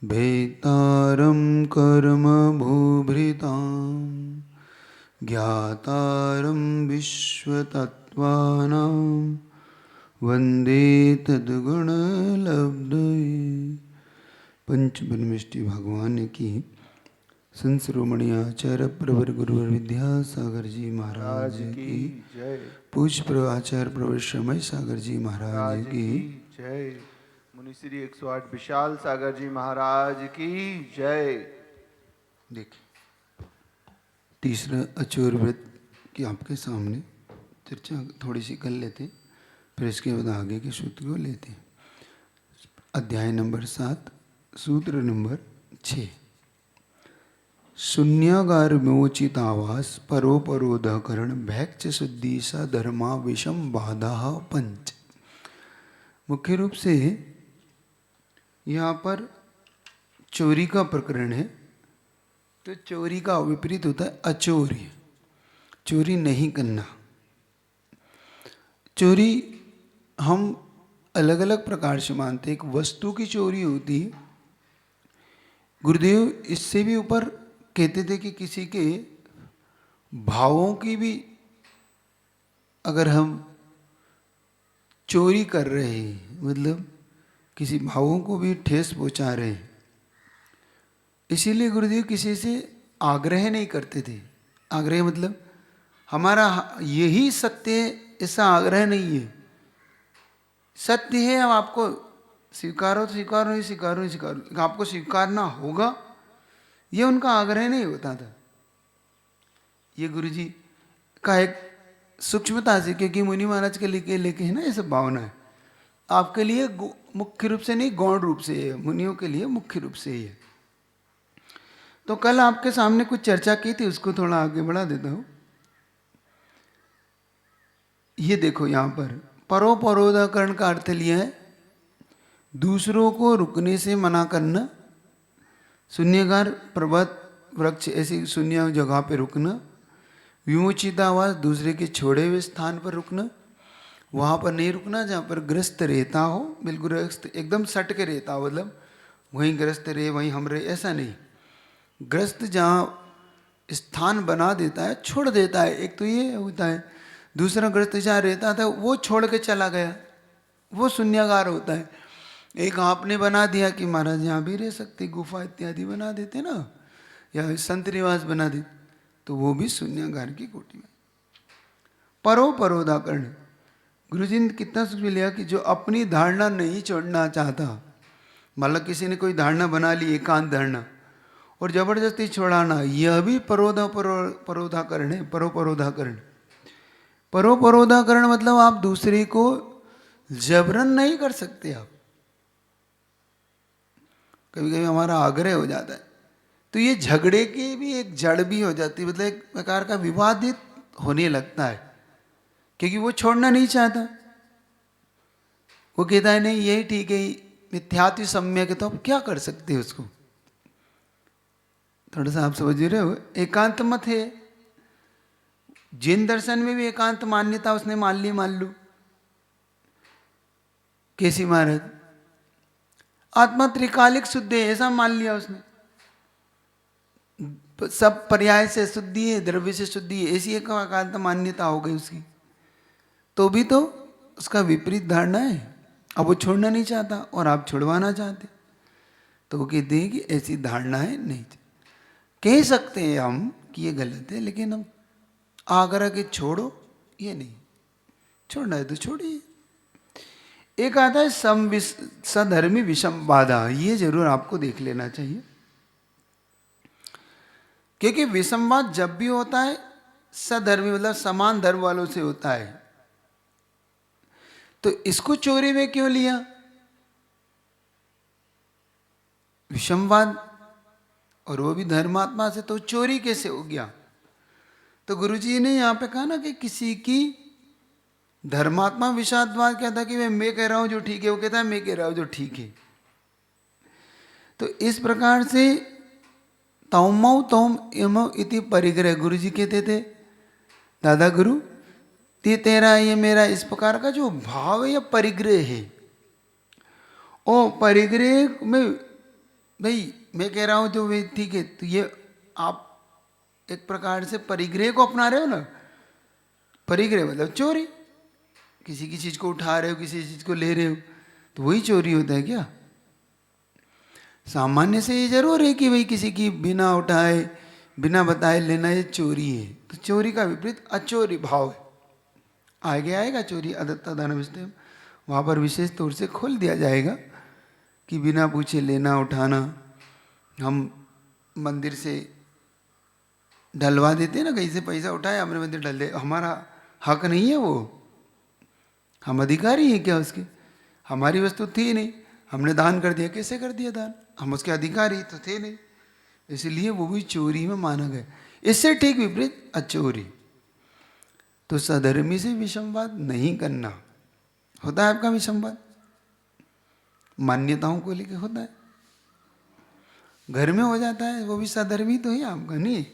भेतारं कर्म भूभृतां ज्ञातारं विश्वतत्त्वानां वन्दे तद्गुणलब्धये। पंचब्रह्मष्टि भगवान की संश्रोमणि आचार्य प्रवर गुरुवर विद्यासागर जी महाराज की जय। पूज्य प्रभु आचार्य प्रवर समय सागर जी महाराज की जय। मुनि श्री 108 विशाल सागर जी महाराज की जय। देखिए तीसरा अचूर व्रत की आपके सामने चर्चा थोड़ी सी कर लेते, फिर इसके बाद आगे के सूत्र को लेते हैं। अध्याय नंबर 7 सूत्र नंबर 6। शून्यागार विमोचित आवास परोपरोधकरण भैक्ष शुद्धि स धर्मा विषम बाधा पंच। मुख्य रूप से यहाँ पर चोरी का प्रकरण है, तो चोरी का विपरीत होता है अचोरी, चोरी नहीं करना। चोरी हम अलग अलग प्रकार से मानते हैं। एक वस्तु की चोरी होती है। गुरुदेव इससे भी ऊपर कहते थे कि किसी के भावों की भी अगर हम चोरी कर रहे हैं, मतलब किसी भावों को भी ठेस पहुंचा रहे हैं, इसीलिए गुरुदेव किसी से आग्रह नहीं करते थे। आग्रह मतलब हमारा यही सत्य है ऐसा आग्रह नहीं है। सत्य है, अब आपको स्वीकारो तो स्वीकारो, नहीं स्वीकारो नहीं स्वीकारो, आपको स्वीकारना होगा, ये उनका आग्रह नहीं होता था। ये गुरुजी का एक सूक्ष्मता से, क्योंकि मुनि महाराज के लिए लेके है ना ये सब भावना है। आपके लिए मुख्य रूप से नहीं, गौण रूप से है, मुनियों के लिए मुख्य रूप से ही है। तो कल आपके सामने कुछ चर्चा की थी, उसको थोड़ा आगे बढ़ा देता हूं। ये देखो यहां पर परोपरोधकरण का अर्थ लिया है दूसरों को रुकने से मना करना। शून्यगार पर्वत वृक्ष ऐसी शून्य जगह पे रुकना। विमोचितावास दूसरे के छोड़े हुए स्थान पर रुकना। वहाँ पर नहीं रुकना जहाँ पर ग्रस्त रहता हो, बिल्कुल ग्रस्त एकदम सट के रहता हो, मतलब वहीं ग्रस्त रहे वहीं हम रहे, ऐसा नहीं। ग्रस्त जहाँ स्थान बना देता है, छोड़ देता है, एक तो ये होता है। दूसरा ग्रस्त जहाँ रहता था वो छोड़ के चला गया, वो शून्यागार होता है। एक आपने बना दिया कि महाराज यहाँ भी रह सकते, गुफा इत्यादि बना देते ना, या संत निवास बना देते, तो वो भी शून्यागार की कोटि में। परोपरोधाकरण गुरुजी ने कितना सुख लिया कि जो अपनी धारणा नहीं छोड़ना चाहता, मतलब किसी ने कोई धारणा बना ली एकांत धारणा और जबरदस्ती छोड़ाना, यह भी परोधाकरण है। परोपरोधाकरण, परोपरोधाकरण मतलब आप दूसरे को जबरन नहीं कर सकते। आप कभी कभी हमारा आग्रह हो जाता है तो ये झगड़े की भी एक जड़ भी हो जाती है, मतलब एक प्रकार का विवादित होने लगता है, क्योंकि वो छोड़ना नहीं चाहता। वो कहता है नहीं यही ठीक है, मिथ्यात्व सम्यक है, तो आप क्या कर सकते हैं उसको। थोड़ा सा आप समझ रहे हो, एकांत मत है। जैन दर्शन में भी एकांत मान्यता उसने मान ली, मान लो केसी महाराज आत्मा त्रिकालिक शुद्ध है ऐसा मान लिया उसने, सब पर्याय से शुद्धि है, द्रव्य से शुद्धि है, ऐसी एक एकांत मान्यता हो गई उसकी। तो भी तो उसका विपरीत धारणा है। अब वो छोड़ना नहीं चाहता और आप छुड़वाना चाहते, तो वो कहते हैं कि ऐसी धारणाएं नहीं। कह सकते हैं हम कि ये गलत है, लेकिन हम आग्रह के छोड़ो ये नहीं, छोड़ना है तो छोड़िए। एक आता है सधर्मी विषम बाधा, ये जरूर आपको देख लेना चाहिए, क्योंकि विषमवाद जब भी होता है सधर्मी मतलब समान धर्म वालों से होता है। तो इसको चोरी में क्यों लिया विषमवाद, और वो भी धर्मात्मा से, तो चोरी कैसे हो गया। तो गुरुजी ने यहां पे कहा ना कि किसी की धर्मात्मा विषादवाद क्या था कि मैं कह रहा हूं जो ठीक है, वो कहता है मैं कह रहा हूं जो ठीक है। तो इस प्रकार से तौमौ तौम यमौ इति परिग्रह, गुरुजी कहते थे दादा गुरु ते तेरा ये मेरा, इस प्रकार का जो भाव या परिग्रह है, ओ परिग्रह में भाई मैं कह रहा हूँ जो वे ठीक है, तो ये आप एक प्रकार से परिग्रह को अपना रहे हो ना। परिग्रह मतलब चोरी, किसी की चीज को उठा रहे हो, किसी चीज को ले रहे हो, तो वही चोरी होता है क्या? सामान्य से ये जरूर है कि भाई किसी की बिना उठाए बिना बताए लेना ये चोरी है, तो चोरी का विपरीत अचोरी भाव है। आगे आएगा चोरी अदत्ता दान विषय, वहाँ पर विशेष तौर से खोल दिया जाएगा कि बिना पूछे लेना उठाना। हम मंदिर से ढलवा देते हैं ना, कहीं से पैसा उठाया हमने मंदिर ढल दे, हमारा हक नहीं है वो, हम अधिकारी हैं क्या उसके? हमारी वस्तु थी नहीं, हमने दान कर दिया। कैसे कर दिया दान? हम उसके अधिकारी तो थे नहीं, इसलिए वो भी चोरी में माना गया। इससे ठीक विपरीत अचोरी। तो सधर्मी से विषमवाद नहीं करना। होता है आपका विषमवाद, मान्यताओं को लेकर होता है, घर में हो जाता है, वो भी सधर्मी तो है आपका नहीं है।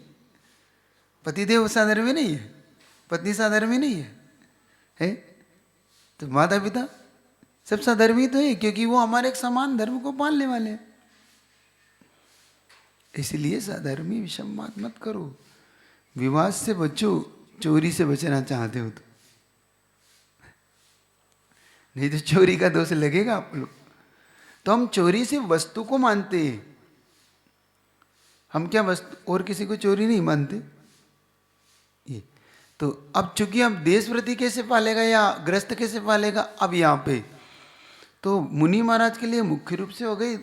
पतिदेव सधर्मी नहीं है, पत्नी सधर्मी नहीं है, तो माता पिता सब सधर्मी तो है, क्योंकि वो हमारे एक समान धर्म को पालने वाले हैं। इसलिए सधर्मी विषमवाद मत करो, विवाद से बचो, चोरी से बचना चाहते हो तो, नहीं तो चोरी का दोष लगेगा आप लोग। तो हम चोरी से वस्तु को मानते हैं, हम क्या वस्तु और किसी को चोरी नहीं मानते। ये तो अब चूंकि अब देश प्रति कैसे पालेगा या ग्रस्त कैसे पालेगा, अब यहाँ पे तो मुनि महाराज के लिए मुख्य रूप से हो गई,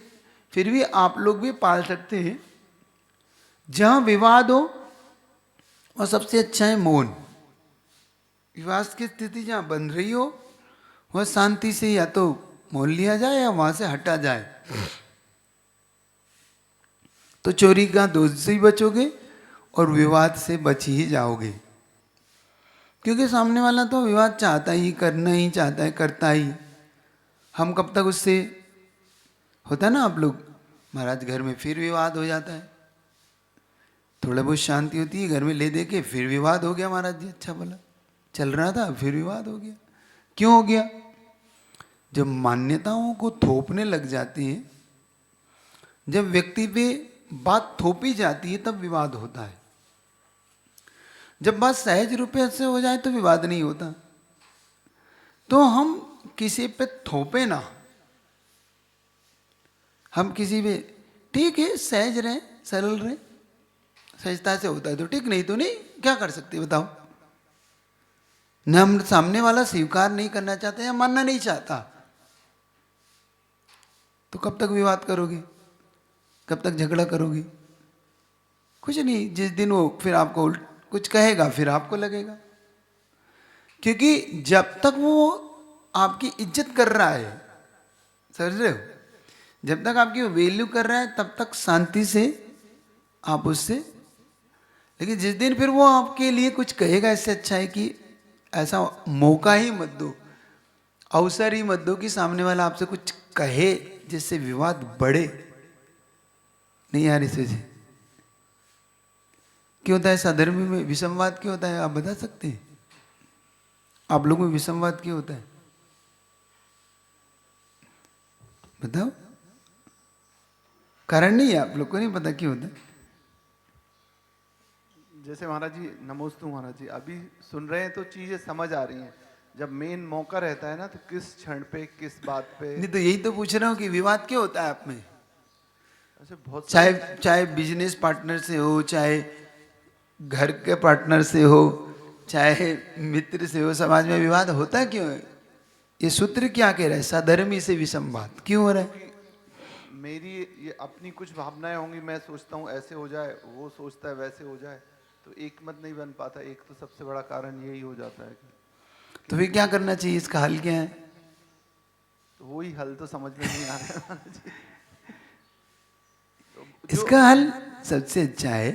फिर भी आप लोग भी पाल सकते हैं। जहां विवाद हो और सबसे अच्छा है मौन। विवाद की स्थिति जहां बन रही हो वह शांति से या तो मौन लिया जाए या वहां से हटा जाए, तो चोरी का दोष से ही बचोगे और विवाद से बच ही जाओगे। क्योंकि सामने वाला तो विवाद चाहता ही, करना ही चाहता है, करता ही। हम कब तक उससे, होता ना आप लोग महाराज घर में फिर विवाद हो जाता है, थोड़ा बहुत शांति होती है घर में, ले दे के फिर विवाद हो गया महाराज जी, अच्छा भला चल रहा था फिर विवाद हो गया। क्यों हो गया? जब मान्यताओं को थोपने लग जाते हैं, जब व्यक्ति पे बात थोपी जाती है तब विवाद होता है। जब बात सहज रूप से हो जाए तो विवाद नहीं होता। तो हम किसी पे थोपे ना, हम किसी पे ठीक है सहज रहे, सरल रहे, सहजता से होता है तो ठीक, नहीं तो नहीं, क्या कर सकते बताओ। न हम सामने वाला स्वीकार नहीं करना चाहते या मानना नहीं चाहता, तो कब तक विवाद करोगे, कब तक झगड़ा करोगे? कुछ नहीं। जिस दिन वो फिर आपको कुछ कहेगा फिर आपको लगेगा, क्योंकि जब तक वो आपकी इज्जत कर रहा है, समझ रहे हो, जब तक आपकी वैल्यू कर रहा है तब तक शांति से आप उससे, लेकिन जिस दिन फिर वो आपके लिए कुछ कहेगा, इससे अच्छा है कि ऐसा मौका ही मत दो, अवसर ही मत दो कि सामने वाला आपसे कुछ कहे जिससे विवाद बढ़े। नहीं यार, इस वजह क्यों होता है सधर्मी में विषमवाद, क्यों होता है आप बता सकते हैं? आप लोगों में विषमवाद क्यों होता है बताओ? कारण नहीं है, आप लोग को नहीं पता क्यों होता है। जैसे महाराज जी, नमोस्तु महाराज जी, अभी सुन रहे हैं तो चीजें समझ आ रही हैं। जब मेन मौका रहता है ना, तो किस क्षण पे किस बात पे, नहीं तो यही तो पूछ रहा हूँ कि विवाद क्यों होता है आप में। ऐसे बहुत चाहे बिजनेस पार्टनर से हो, चाहे घर के पार्टनर से हो, चाहे मित्र से हो, समाज में विवाद होता क्यों है? ये सूत्र क्या कह रहा है? सधर्मी से विषमवाद क्यों हो रहा है? मेरी ये अपनी कुछ भावनाएं होंगी, मैं सोचता हूँ ऐसे हो जाए, वो सोचता है वैसे हो जाए, तो एक मत नहीं बन पाता। एक तो सबसे बड़ा कारण यही हो जाता है। तो फिर क्या करना चाहिए? इसका हल क्या है? तो वही हल तो समझ में नहीं आ रहा है जी। तो इसका हल सबसे अच्छा है,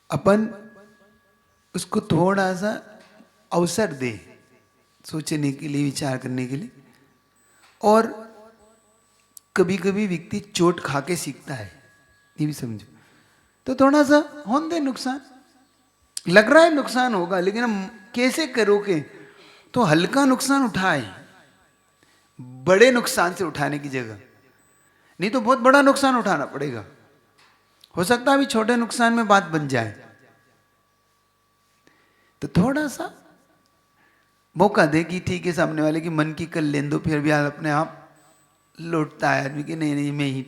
अपन उसको थोड़ा सा अवसर दे सोचने के लिए, विचार करने के लिए। और कभी कभी व्यक्ति चोट खा के सीखता है, ये भी समझो। तो थोड़ा सा होने दे नुकसान, लग रहा है नुकसान होगा, लेकिन हम कैसे करोगे? तो हल्का नुकसान उठाए, बड़े नुकसान से उठाने की जगह। नहीं तो बहुत बड़ा नुकसान उठाना पड़ेगा। हो सकता है अभी छोटे नुकसान में बात बन जाए, तो थोड़ा सा मौका दे कि ठीक है, सामने वाले की मन की कर लेन दो, फिर भी अपने आप लौटता है आदमी कि नहीं नहीं मैं ही,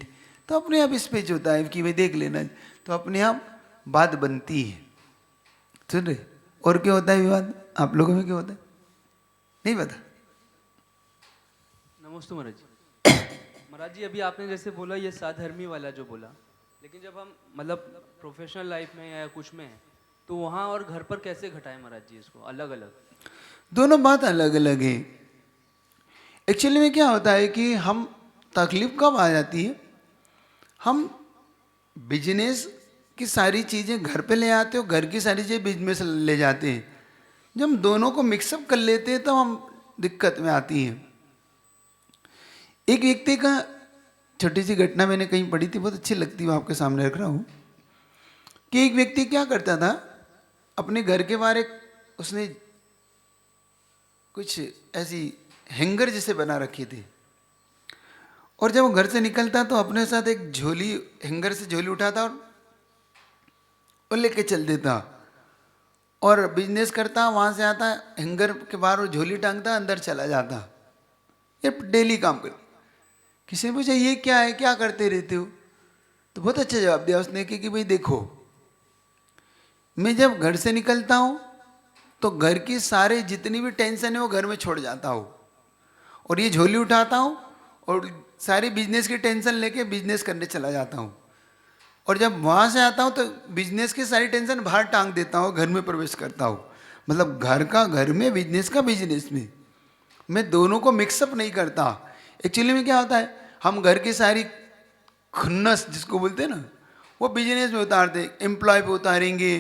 तो अपने आप स्पेच होता है कि भाई देख लेना, तो अपने आप बात बनती है। सुन रहे? और क्या होता है विवाद आप लोगों में, क्या होता है नहीं पता? नमस्ते महाराज जी। महाराज जी, अभी आपने जैसे बोला ये साधर्मी वाला जो बोला, लेकिन जब हम मतलब प्रोफेशनल लाइफ में या कुछ में है, तो वहाँ और घर पर कैसे घटाएं महाराज जी इसको अलग अलग? दोनों बात अलग अलग है। एक्चुअली में क्या होता है कि हम, तकलीफ कब आ जाती है, हम बिजनेस की सारी चीज़ें घर पे ले आते हो, घर की सारी चीज़ें बिजनेस ले जाते हैं। जब हम दोनों को मिक्सअप कर लेते हैं तो हम दिक्कत में आती हैं। एक व्यक्ति का छोटी सी घटना मैंने कहीं पढ़ी थी, बहुत अच्छी लगती है, आपके सामने रख रहा हूँ। कि एक व्यक्ति क्या करता था, अपने घर के बाहर एक उसने कुछ ऐसी हैंगर जैसे बना रखी थी, और जब वो घर से निकलता तो अपने साथ एक झोली, हैंगर से झोली उठाता और लेके चल देता, और बिजनेस करता, वहाँ से आता, हैंगर के बाहर वो झोली टांगता, अंदर चला जाता। ये डेली काम कर। किसी ने पूछा ये क्या है, क्या करते रहते हो? तो बहुत अच्छा जवाब दिया उसने कि भाई देखो, मैं जब घर से निकलता हूँ तो घर की सारे जितनी भी टेंशन है वो घर में छोड़ जाता हूँ, और ये झोली उठाता हूँ और सारी बिजनेस की टेंशन लेके बिजनेस करने चला जाता हूँ, और जब वहाँ से आता हूँ तो बिजनेस की सारी टेंशन बाहर टांग देता हूँ, घर में प्रवेश करता हूँ। मतलब घर का घर में, बिजनेस का बिजनेस में, मैं दोनों को मिक्सअप नहीं करता। एक्चुअली में क्या होता है, हम घर की सारी खुन्नस जिसको बोलते हैं ना, वो बिजनेस में उतारते, एम्प्लॉय पे उतारेंगे,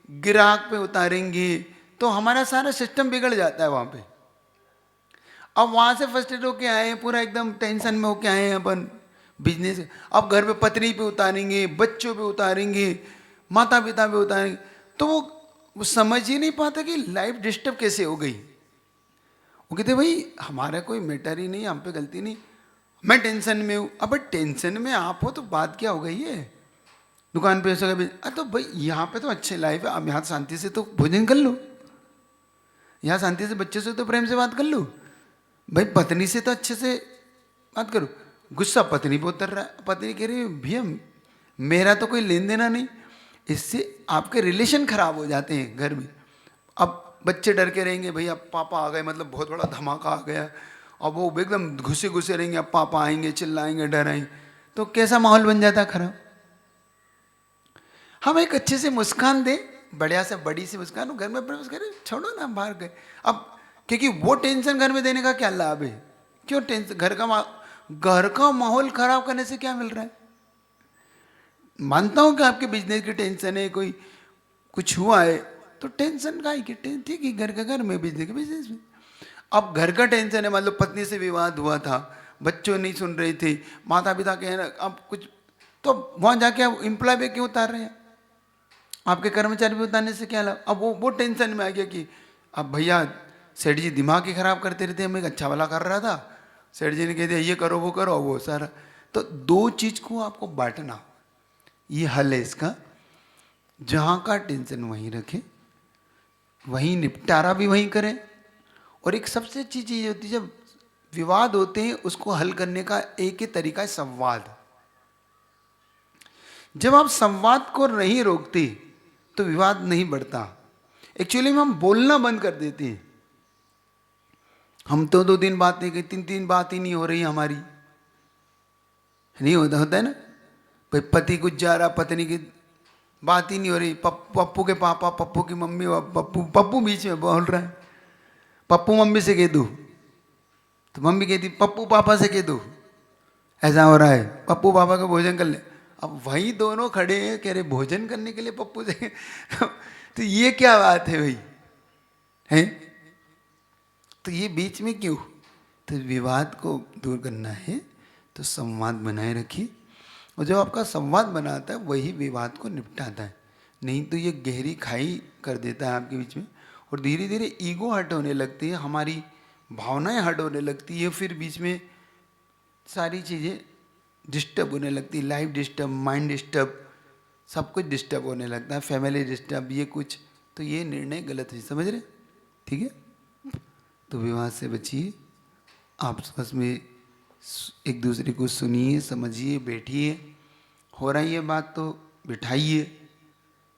ग्राहक पे उतारेंगे, तो हमारा सारा सिस्टम बिगड़ जाता है वहाँ पे। अब वहाँ से फर्स्टेड होके आए हैं, पूरा एकदम टेंशन में होके आए हैं अपन बिजनेस, अब घर पे पत्नी पे उतारेंगे, बच्चों पे उतारेंगे, माता पिता पे उतारेंगे, तो वो समझ ही नहीं पाता कि लाइफ डिस्टर्ब कैसे हो गई। वो कहते भाई हमारा कोई मैटर ही नहीं, हम पे गलती नहीं, मैं टेंशन में हूँ। अब टेंशन में आप हो तो बात क्या हो गई है? दुकान पे ऐसा तो भाई यहाँ पे तो अच्छे लाइफ है, आप यहाँ शांति से तो भोजन कर लो, यहाँ शांति से बच्चों से तो प्रेम से बात कर लो, भाई पत्नी से तो अच्छे से बात करो। गुस्सा पत्नी पे उतर रहा है, पत्नी कह रही है भैया मेरा तो कोई लेन देना नहीं, इससे आपके रिलेशन खराब हो जाते हैं घर में। अब बच्चे डर के रहेंगे, भैया पापा आ गए, मतलब बहुत बड़ा धमाका आ गया, अब वो एकदम घुसे घुसे रहेंगे, अब पापा आएंगे, चिल्लाएंगे, डराएंगे, तो कैसा माहौल बन जाता है खराब। हम एक अच्छे से मुस्कान दें, बढ़िया से बड़ी सी मुस्कान, घर में प्रवेश करें, छोड़ो ना बाहर गए। अब क्योंकि वो टेंशन घर में देने का क्या लाभ है? क्यों टेंशन? घर का माहौल खराब करने से क्या मिल रहा है? मानता हूं कि आपके बिजनेस की टेंशन है, कोई कुछ हुआ है तो टेंशन का ही कि ठीक है, घर का घर में, बिजनेस के बिजनेस में। अब घर का टेंशन है, मतलब पत्नी से विवाद हुआ था, बच्चों नहीं सुन रहे थे, माता पिता कह रहे, अब कुछ, तो वहां जाके आप एम्प्लॉय पे क्यों उतार रहे हैं? आपके कर्मचारी पे उतारने से क्या लाभ? अब वो टेंशन में आ गया कि अब भैया सेठ जी दिमाग ही खराब करते रहते हैं, मैं एक अच्छा वाला कर रहा था, सेठ जी ने कह दिया ये करो वो करो, वो सारा। तो दो चीज को आपको बांटना, ये हल है इसका। जहां का टेंशन वहीं रखें, वहीं निपटारा भी वहीं करें, और एक सबसे अच्छी चीज होती है जब विवाद होते हैं उसको हल करने का एक ही तरीका है संवाद। जब आप संवाद को नहीं रोकते तो विवाद नहीं बढ़ता। एक्चुअली में हम बोलना बंद कर देते हैं, हम तो 2 दिन बात नहीं की, 3 बात ही नहीं हो रही हमारी, नहीं होता है ना। भाई पति कुछ जा रहा, पत्नी की बात ही नहीं हो रही, पप्पू के पापा, पप्पू की मम्मी, पप्पू बीच में बोल रहा है, पप्पू मम्मी से कह दो, तो मम्मी कहती पप्पू पापा से कह दो ऐसा हो रहा है, पप्पू पापा का भोजन कर ले। अब वही दोनों खड़े हैं, कह रहे भोजन करने के लिए पप्पू से तो ये क्या बात है भाई, है? तो ये बीच में क्यों? तो विवाद को दूर करना है तो संवाद बनाए रखिए, और जब आपका संवाद बनाता है वही विवाद को निपटाता है। नहीं तो ये गहरी खाई कर देता है आपके बीच में, और धीरे धीरे ईगो हट होने लगती है, हमारी भावनाएं हट होने लगती है, फिर बीच में सारी चीज़ें डिस्टर्ब होने लगती है, लाइफ डिस्टर्ब, माइंड डिस्टर्ब, सब कुछ डिस्टर्ब होने लगता है, फैमिली डिस्टर्ब, ये कुछ। तो ये निर्णय गलत है, समझ रहे? ठीक है, तो विवाद से बचिए, आपस में एक दूसरे को सुनिए, समझिए, बैठिए, हो रही है बात तो बिठाइए,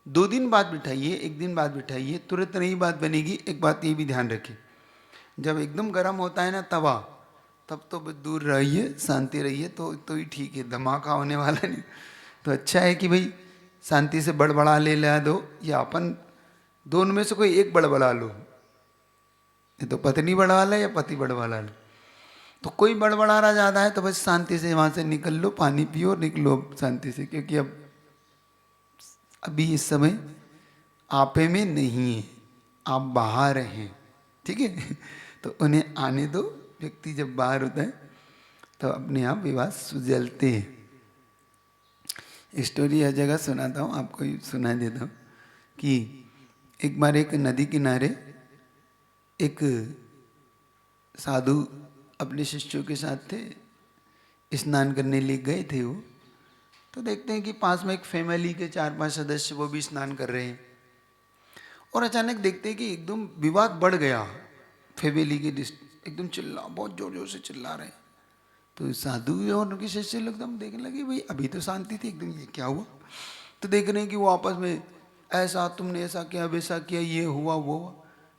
2 दिन बाद बिठाइए, 1 दिन बाद बिठाइए, तुरंत नहीं बात बनेगी। एक बात ये भी ध्यान रखिए, जब एकदम गर्म होता है ना तवा, तब तो दूर रहिए, शांति रहिए, तो ही ठीक है, धमाका होने वाला नहीं। तो अच्छा है कि भाई शांति से बड़बड़ा ले दो, या अपन दोनों में से कोई एक बड़बड़ा लो, ये तो पत्नी बड़बड़ा ले या पति बड़बड़ा लो। तो कोई बड़बड़ा रहा ज़्यादा है तो बस शांति से वहाँ से निकल लो, पानी पियो और निकलो शांति से, क्योंकि अब अभी इस समय आपे में नहीं है, आप बाहर हैं, ठीक है। तो उन्हें आने दो, व्यक्ति जब बाहर होता है तो अपने आप विवाद सुलझते हैं। स्टोरी हर जगह सुनाता हूँ, आपको सुना देता हूँ कि एक बार एक नदी किनारे एक साधु अपने शिष्यों के साथ थे, स्नान करने लिए गए थे वो। तो देखते हैं कि पास में एक फैमिली के 4-5 सदस्य वो भी स्नान कर रहे हैं, और अचानक देखते हैं कि एकदम विवाद बढ़ गया, फैमिली के एकदम चिल्ला, बहुत जोर जोर से चिल्ला रहे हैं। तो साधु और उनके शिष्य लोग एकदम देखने लगे, भाई अभी तो शांति थी एकदम, ये क्या हुआ? तो देख रहे हैं कि वो आपस में, ऐसा तुमने ऐसा किया, वैसा किया, ये हुआ वो हुआ,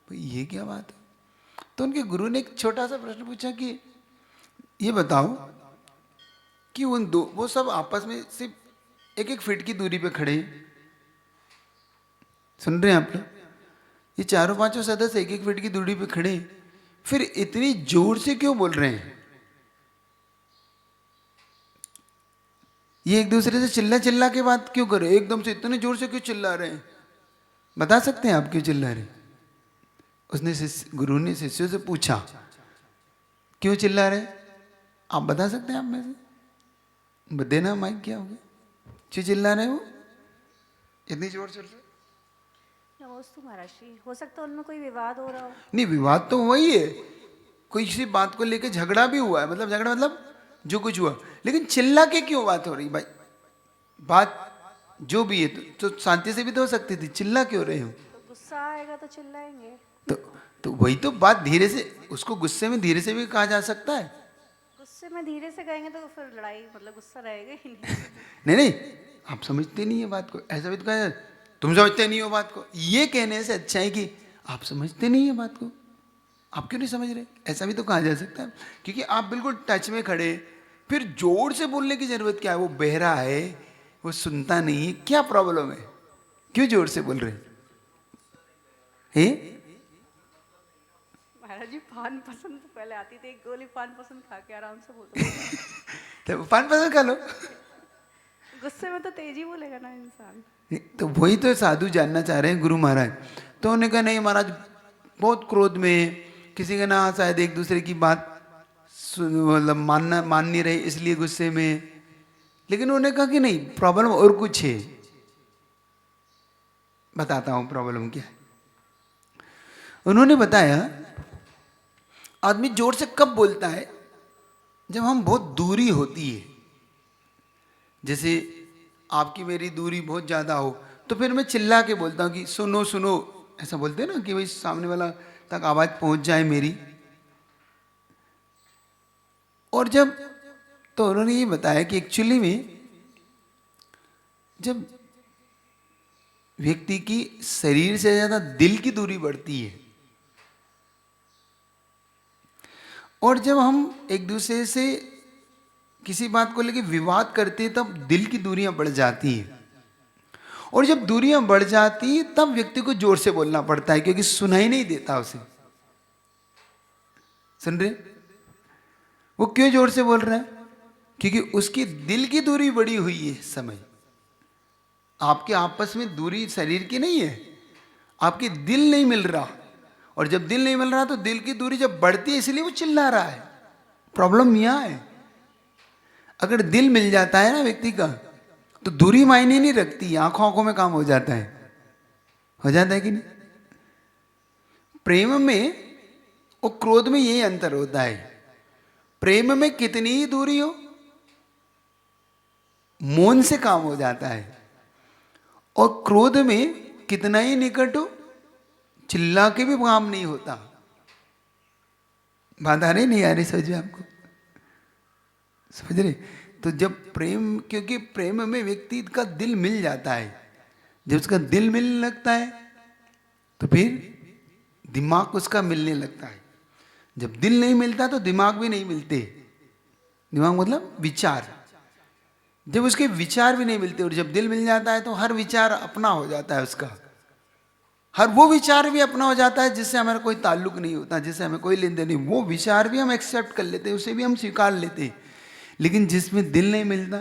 भाई ये क्या बात है? तो उनके गुरु ने एक छोटा सा प्रश्न पूछा कि ये बताओ कि उन दो, वो सब आपस में सिर्फ 1-1 फीट की दूरी पे खड़े, सुन रहे हैं आप लोग? ये 4-5 सदस्य 1-1 फीट की दूरी पे खड़े, फिर इतनी जोर से क्यों बोल रहे हैं? ये एक दूसरे से चिल्ला चिल्ला के बात क्यों कर रहे हैं? एकदम से इतने जोर से क्यों चिल्ला रहे हैं? बता सकते हैं आप क्यों चिल्ला रहे हैं? उसने गुरु ने शिष्यों से पूछा, क्यों चिल्ला रहे? आप बता सकते हैं आप में से? देना माइक, क्या हो गया, क्यों चिल्ला रहे हो इतनी जोर से? नमस्ते महाराज जी, हो सकता है उनमें कोई विवाद हो रहा हो। नहीं, विवाद तो वही है, कोई किसी बात को लेकर झगड़ा भी हुआ है, मतलब झगड़ा मतलब जो कुछ हुआ, लेकिन चिल्ला के क्यों बात हो रही भाई? बात जो भी है तो शांति से भी तो हो सकती थी, चिल्ला क्यों रहे हो? तो गुस्सा आएगा तो चिल्लाएंगे। तो वही तो बात, धीरे से, उसको गुस्से में धीरे से भी कहा जा सकता है। गुस्से में धीरे से कहेंगे तो फिर लड़ाई, मतलब गुस्सा रहेगा ही नहीं। नहीं नहीं, आप समझते नहीं है बात को, ऐसा भी तो कहा जाए, तुम समझते नहीं हो बात को, ये कहने से अच्छा है कि आप समझते नहीं है बात को, आप क्यों नहीं समझ रहे, ऐसा भी तो कहा जा सकता है। क्योंकि आप बिल्कुल टच में खड़े, फिर जोर से बोलने की जरूरत क्या है? वो बहरा है, वो सुनता नहीं है, क्या प्रॉब्लम है, क्यों जोर से बोल रहे हैं? महाराज जी, पान पसंद तो पहले आती थी, 1 गोली पान पसंद खा के आराम से बोलते। तो पान पसंद खा लो। गुस्से में तो तेजी बोलेगा ना इंसान। तो वही तो साधु जानना चाह रहे हैं गुरु महाराज। तो उन्होंने कहा नहीं महाराज, बहुत क्रोध में, किसी का ना शायद एक दूसरे की बात मतलब मान नहीं रहे, इसलिए गुस्से में। लेकिन उन्होंने कहा कि नहीं, प्रॉब्लम और कुछ है, बताता हूं प्रॉब्लम क्या है। उन्होंने बताया, आदमी जोर से कब बोलता है? जब हम बहुत दूरी होती है, जैसे आपकी मेरी दूरी बहुत ज़्यादा हो, तो फिर मैं चिल्ला के बोलता हूँ कि सुनो सुनो, ऐसा बोलते हैं ना, कि भाई सामने वाला तक आवाज़ पहुँच जाए मेरी। और जब, तो उन्होंने ये बताया कि एक्चुअली में जब व्यक्ति की शरीर से ज़्यादा दिल की दूरी बढ़ती है, और जब हम एक दूसरे से किसी बात को लेकर विवाद करते हैं, तब दिल की दूरियां बढ़ जाती हैं। और जब दूरियां बढ़ जाती हैं, तब व्यक्ति को जोर से बोलना पड़ता है, क्योंकि सुनाई नहीं देता उसे। सुन रहे? वो क्यों जोर से बोल रहा है? क्योंकि उसकी दिल की दूरी बढ़ी हुई है इस समय। आपके आपस में दूरी शरीर की नहीं है, आपकी दिल नहीं मिल रहा, और जब दिल नहीं मिल रहा तो दिल की दूरी जब बढ़ती है, इसलिए वो चिल्ला रहा है। प्रॉब्लम यहां है। अगर दिल मिल जाता है ना व्यक्ति का, तो दूरी मायने नहीं रखती, आंखों आंखों में काम हो जाता है। हो जाता है कि नहीं? प्रेम में और क्रोध में यही अंतर होता है। प्रेम में कितनी ही दूरी हो, मौन से काम हो जाता है। और क्रोध में कितना ही निकट हो, चिल्ला के भी काम नहीं होता। बात आ रही नहीं आ रही समझ में आपको? समझ रहे? तो जब प्रेम, क्योंकि प्रेम में व्यक्ति का दिल मिल जाता है, जब उसका दिल मिलने लगता है तो फिर दिमाग उसका मिलने लगता है। जब दिल नहीं मिलता तो दिमाग भी नहीं मिलते। दिमाग मतलब विचार, जब उसके विचार भी नहीं मिलते, और जब दिल मिल जाता है तो हर विचार अपना हो जाता है उसका। हर वो विचार भी अपना हो जाता है जिससे हमारा कोई ताल्लुक नहीं होता, जिससे हमें कोई लेन देन नहीं, वो विचार भी हम एक्सेप्ट कर लेते हैं, उसे भी हम स्वीकार लेते हैं। लेकिन जिसमें दिल नहीं मिलता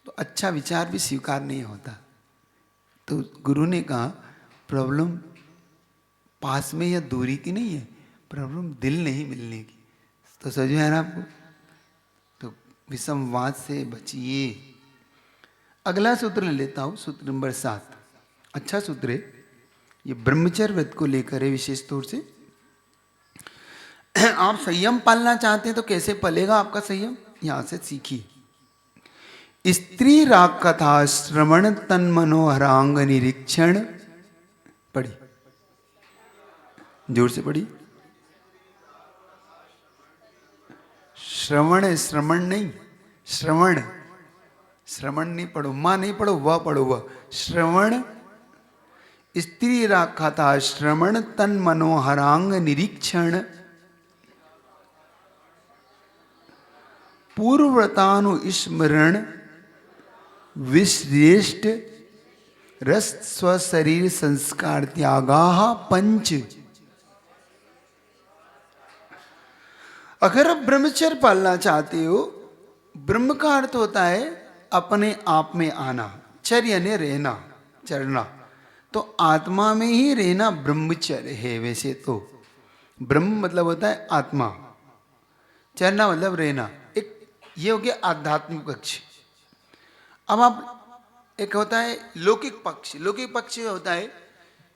तो अच्छा विचार भी स्वीकार नहीं होता। तो गुरु ने कहा प्रॉब्लम पास में या दूरी की नहीं है, प्रॉब्लम दिल नहीं मिलने की। तो समझ में आ रहा आपको? तो विषमवाद से बचिए। अगला सूत्र ले लेता हूं, सूत्र नंबर 7। अच्छा सूत्र है ये, ब्रह्मचर्य व्रत को लेकर है विशेष तौर से। आप संयम पालना चाहते हैं तो कैसे पलेगा आपका संयम, यहां से सीखिए। स्त्री राग कथा श्रवण तन मनोहरांग निरीक्षण। पढ़ी, जोर से पढ़ी। श्रवण, श्रवण नहीं, श्रवण, श्रवण नहीं पढ़ो, मां नहीं पढ़ो, वह पढ़ो, वह श्रवण। स्त्री राग कथा श्रवण तन मनोहरांग निरीक्षण। पूर्वतानु स्मरण विश्रेष्ठ रस स्वशरीर संस्कार त्यागा पंच। अगर आप ब्रह्मचर्य पालना चाहते हो, ब्रह्म का अर्थ होता है अपने आप में आना, चर्य यानी रहना, चरना। तो आत्मा में ही रहना ब्रह्मचर्य है। वैसे तो ब्रह्म मतलब होता है आत्मा, चरना मतलब रहना। एक ये हो गया आध्यात्मिक पक्ष। अब आप, एक होता है लौकिक पक्ष। लौकिक पक्ष होता है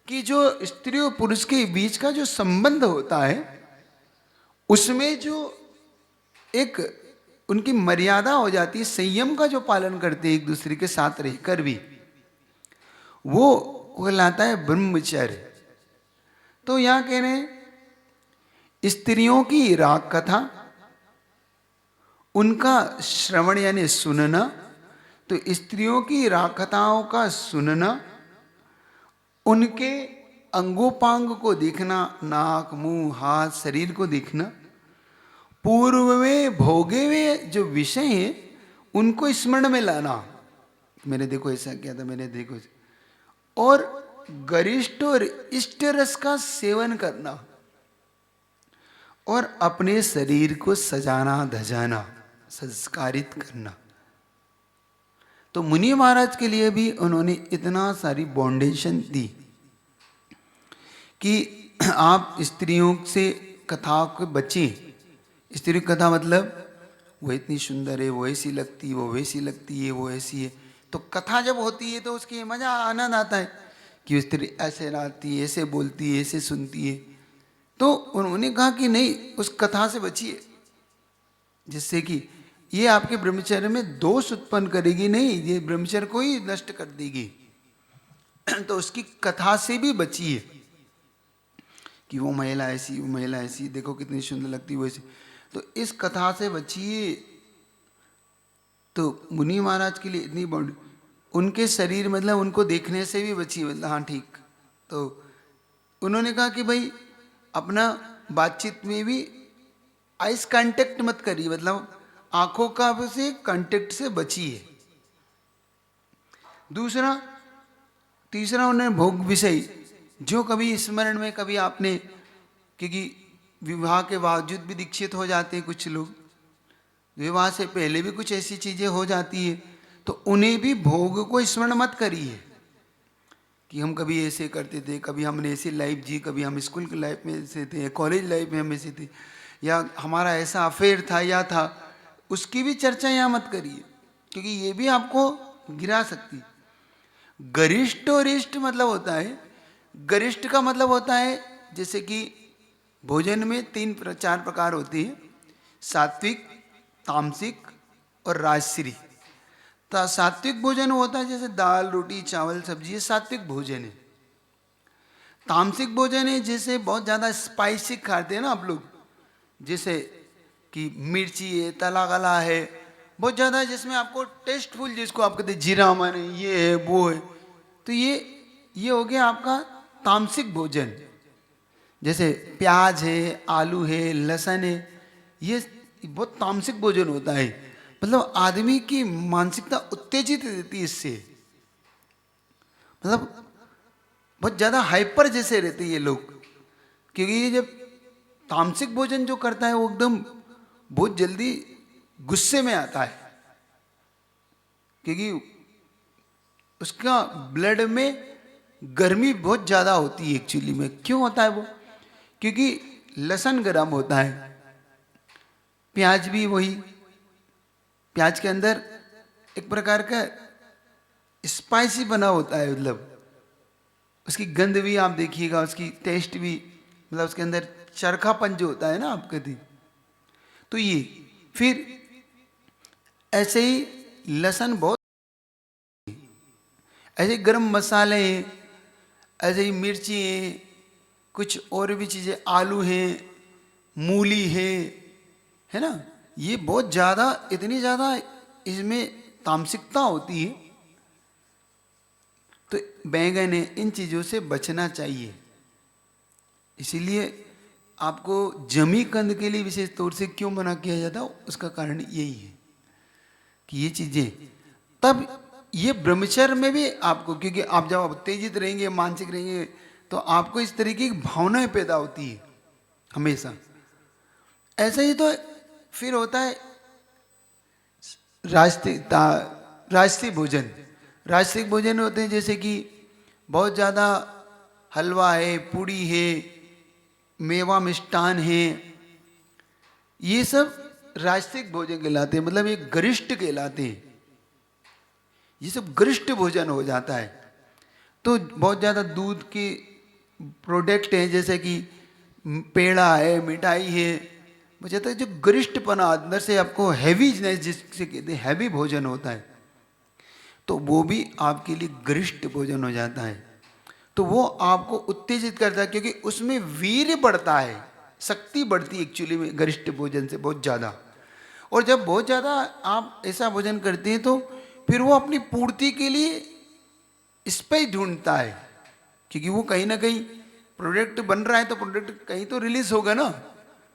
कि जो स्त्री और पुरुष के बीच का जो संबंध होता है, उसमें जो एक उनकी मर्यादा हो जाती है, संयम का जो पालन करते हैं एक दूसरे के साथ रहकर भी, वो कहलाता है ब्रह्मचर्य। तो यहां कह रहे हैं स्त्रियों की राग कथा, उनका श्रवण यानी सुनना। तो स्त्रियों की राग कथाओं का सुनना, उनके अंगोपांग को देखना, नाक मुंह हाथ शरीर को देखना, पूर्व में भोगे हुए जो विषय हैं उनको स्मरण में लाना, मैंने देखो ऐसा किया था, मैंने देखो, और गरिष्ठ और इष्ट रस का सेवन करना, और अपने शरीर को सजाना धजाना, संस्कारित करना। तो मुनि महाराज के लिए भी उन्होंने इतना सारी बाउंडेशन दी कि आप स्त्रियों से कथा को बचें। स्त्री कथा मतलब वो इतनी सुंदर है, वो ऐसी लगती है, वो वैसी लगती है, वो ऐसी है। तो कथा जब होती है तो उसकी मजा आनंद आता है कि स्त्री ऐसे रहती है, ऐसे बोलती है, ऐसे सुनती है। तो उन्होंने कहा कि नहीं, उस कथा से बचिए, जिससे कि ये आपके ब्रह्मचर्य में दोष उत्पन्न करेगी नहीं, ये ब्रह्मचर्य को ही नष्ट कर देगी। तो उसकी कथा से भी बचिए कि वो महिला ऐसी, वो महिला ऐसी, देखो कितनी सुंदर लगती है वो ऐसी। तो इस कथा से बचिए। तो मुनि महाराज के लिए इतनी बाउंड्री, उनके शरीर मतलब उनको देखने से भी बचिए, मतलब हाँ ठीक। तो उन्होंने कहा कि भाई अपना बातचीत में भी आइस कांटेक्ट मत करिए, मतलब आंखों का से कांटेक्ट से बचिए। दूसरा, तीसरा उन्होंने भोग विषय, जो कभी स्मरण में कभी आपने, क्योंकि विवाह के बावजूद भी दीक्षित हो जाते हैं कुछ लोग, विवाह से पहले भी कुछ ऐसी चीजें हो जाती है, तो उन्हें भी भोग को स्मरण मत करिए कि हम कभी ऐसे करते थे, कभी हमने ऐसी लाइफ जी, कभी हम स्कूल की लाइफ में ऐसे थे, कॉलेज लाइफ में हम ऐसे थे, या हमारा ऐसा अफेयर था या था, उसकी भी चर्चा यहाँ मत करिए, क्योंकि ये भी आपको गिरा सकती। गरिष्ठ और इष्ट मतलब होता है, गरिष्ठ का मतलब होता है जैसे कि भोजन में 4 प्रकार होते हैं, सात्विक, तामसिक और राजश्री। सात्विक भोजन होता है जैसे दाल रोटी चावल सब्जी, ये सात्विक भोजन है। तामसिक भोजन है जैसे बहुत ज़्यादा स्पाइसी खाते हैं ना आप लोग, जैसे कि मिर्ची है, तला गला है बहुत ज़्यादा, जिसमें आपको टेस्टफुल, जिसको आप कहते हैं जीरा माने ये है वो है, तो ये हो गया आपका तामसिक भोजन। जैसे प्याज है, आलू है, लहसुन है, ये बहुत तामसिक भोजन होता है। मतलब आदमी की मानसिकता उत्तेजित रहती है इससे, मतलब बहुत ज़्यादा हाइपर जैसे रहते हैं ये लोग, क्योंकि ये जब तामसिक भोजन जो करता है वो एकदम बहुत जल्दी गुस्से में आता है, क्योंकि उसका ब्लड में गर्मी बहुत ज़्यादा होती है। एक्चुअली में क्यों होता है वो? क्योंकि लहसुन गर्म होता है, प्याज भी वही, प्याज के अंदर एक प्रकार का स्पाइसी बना होता है, मतलब उसकी गंध भी आप देखिएगा, उसकी टेस्ट भी, मतलब उसके अंदर चरखापन जो होता है ना आप कहते, तो ये फिर ऐसे ही लहसुन बहुत, ऐसे गरम मसाले हैं, ऐसे ही मिर्ची हैं, कुछ और भी चीज़ें, आलू हैं, मूली है ना, ये बहुत ज़्यादा, इतनी ज़्यादा इसमें तामसिकता होती है। तो बैंगन है, इन चीज़ों से बचना चाहिए। इसीलिए आपको जमी कंद के लिए विशेष तौर से क्यों मना किया जाता है, उसका कारण यही है कि ये चीज़ें, तब ये ब्रह्मचर्य में भी आपको, क्योंकि आप जब उत्तेजित रहेंगे, मानसिक रहेंगे, तो आपको इस तरीके की भावनाएं पैदा होती है हमेशा। ऐसा ही तो फिर होता है राष्ट्रीय भोजन। राष्ट्रीय भोजन होते हैं जैसे कि बहुत ज़्यादा हलवा है, पूड़ी है, मेवा मिष्टान है, ये सब राष्ट्रीय भोजन कहलाते हैं, मतलब ये गरिष्ठ कहलाते हैं। ये सब गरिष्ठ भोजन हो जाता है। तो बहुत ज़्यादा दूध के प्रोडक्ट हैं, जैसे कि पेड़ा है, मिठाई है, मुझे तो जो गरिष्ठपना अंदर से आपको हैवीनेस जिससे कहते हैं, हैवी भोजन होता है, तो वो भी आपके लिए गरिष्ठ भोजन हो जाता है। तो वो आपको उत्तेजित करता है, क्योंकि उसमें वीर्य बढ़ता है, शक्ति बढ़ती है एक्चुअली में गरिष्ठ भोजन से बहुत ज़्यादा। और जब बहुत ज़्यादा आप ऐसा भोजन करते हैं तो फिर वो अपनी पूर्ति के लिए इस पर ही ढूंढता है, क्योंकि वो कहीं ना कहीं प्रोडक्ट बन रहा है तो प्रोडक्ट कहीं तो रिलीज होगा ना,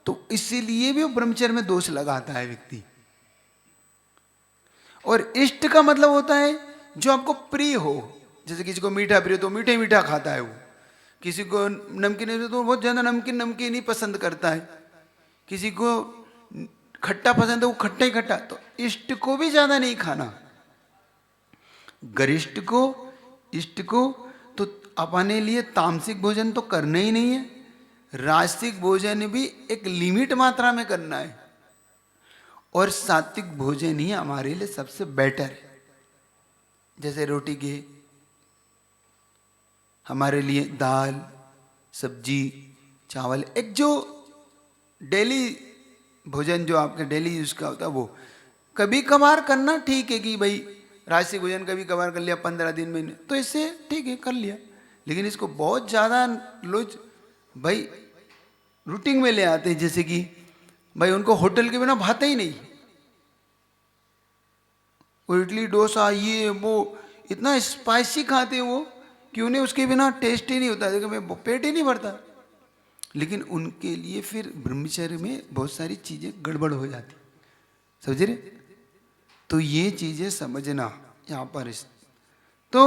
तो इसीलिए भी वो ब्रह्मचर्य में दोष लगाता है व्यक्ति। और इष्ट का मतलब होता है जो आपको प्रिय हो, जैसे किसी को मीठा प्रिय तो मीठा मीठा खाता है वो, किसी को नमकीन तो बहुत ज़्यादा नमकीन ही पसंद करता है, किसी को खट्टा पसंद है वो खट्टा ही खट्टा। तो इष्ट को भी ज़्यादा नहीं खाना, गरिष्ठ को, इष्ट को, तो अपने लिए तामसिक भोजन तो करना ही नहीं है, राजसिक भोजन भी एक लिमिट मात्रा में करना है, और सात्विक भोजन ही हमारे लिए सबसे बेटर है। जैसे रोटी के हमारे लिए दाल सब्जी चावल, एक जो डेली भोजन जो आपके डेली यूज का होता है, वो कभी कभार करना ठीक है कि भाई राजसिक भोजन कभी कभार कर लिया 15 दिन में, तो इससे ठीक है कर लिया। लेकिन इसको बहुत ज़्यादा लोग भाई रूटीन में ले आते हैं, जैसे कि भाई उनको होटल के बिना भाते ही नहीं, वो इडली डोसा ये वो इतना स्पाइसी खाते हैं वो कि उन्हें उसके बिना टेस्ट ही नहीं होता, देखो पेट ही नहीं भरता। लेकिन उनके लिए फिर ब्रह्मचर्य में बहुत सारी चीज़ें गड़बड़ हो जाती, समझ रहे? तो ये चीज़ें समझना यहाँ पर तो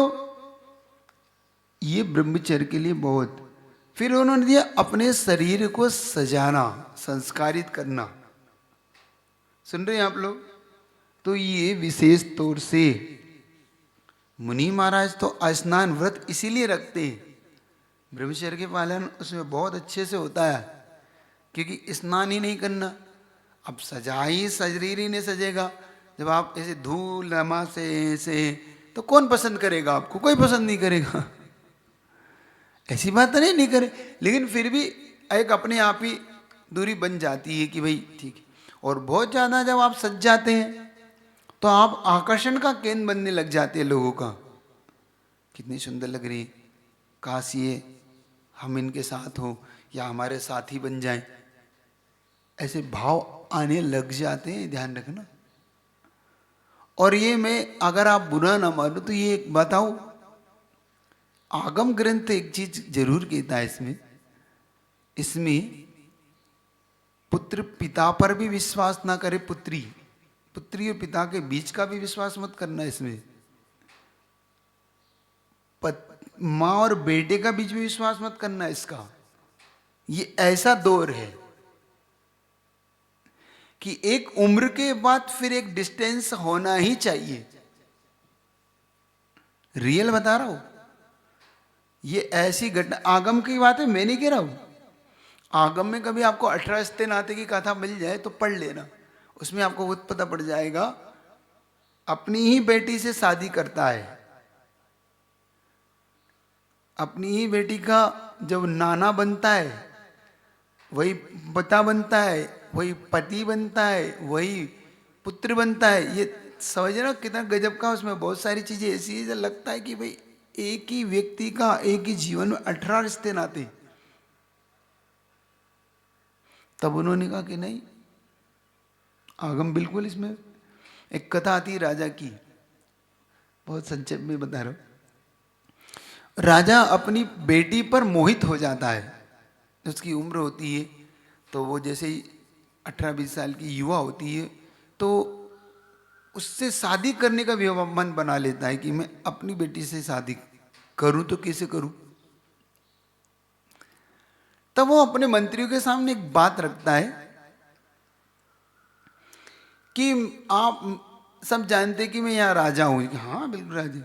ये ब्रह्मचर्य के लिए बहुत। फिर उन्होंने दिया अपने शरीर को सजाना, संस्कारित करना, सुन रहे हैं आप लोग? तो ये विशेष तौर से मुनि महाराज तो स्नान व्रत इसीलिए रखते हैं, ब्रह्मचर्य के पालन उसमें बहुत अच्छे से होता है, क्योंकि स्नान ही नहीं करना। अब सजा ही शरीर ही नहीं सजेगा, जब आप ऐसे धूल रमा से ऐसे, तो कौन पसंद करेगा आपको? कोई पसंद नहीं करेगा, ऐसी बात नहीं करे। लेकिन फिर भी एक अपने आप ही दूरी बन जाती है कि भाई ठीक है। और बहुत ज़्यादा जब आप सज जाते हैं तो आप आकर्षण का केंद्र बनने लग जाते हैं लोगों का। कितनी सुंदर लग रही है, काश ये हम इनके साथ हो या हमारे साथी बन जाएं, ऐसे भाव आने लग जाते हैं, ध्यान रखना। और ये मैं अगर आप बुरा ना मानो तो ये बताओ, आगम ग्रंथ एक चीज जरूर कहता है इसमें, इसमें पुत्र पिता पर भी विश्वास ना करे, पुत्री पुत्री और पिता के बीच का भी विश्वास मत करना। इसमें माँ और बेटे का बीच में विश्वास मत करना। इसका ये ऐसा दौर है कि एक उम्र के बाद फिर एक डिस्टेंस होना ही चाहिए। रियल बता रहा हूं, ये ऐसी घटना आगम की बात है, मैं नहीं कह रहा हूं। आगम में कभी आपको 18 रिश्ते नाते की कथा मिल जाए तो पढ़ लेना, उसमें आपको वो पता पड़ जाएगा। अपनी ही बेटी से शादी करता है, अपनी ही बेटी का जब नाना बनता है, वही पिता बनता है, वही पति बनता है, वही पुत्र बनता है। ये समझना कितना गजब का, उसमें बहुत सारी चीजें ऐसी है जो लगता है कि भाई एक ही व्यक्ति का एक ही जीवन में 18 रिश्ते नाते। तब उन्होंने कहा कि नहीं, आगम बिल्कुल इसमें। एक कथा आती है राजा की, बहुत संक्षेप में बता रहा हूं। राजा अपनी बेटी पर मोहित हो जाता है, उसकी उम्र होती है तो वो जैसे ही 18-20 साल की युवा होती है तो उससे शादी करने का भी मन बना लेता है कि मैं अपनी बेटी से शादी करूं तो कैसे करूं। तब वो अपने मंत्रियों के सामने एक बात रखता है कि आप सब जानते कि मैं यहाँ राजा हूं। हाँ बिल्कुल राजा।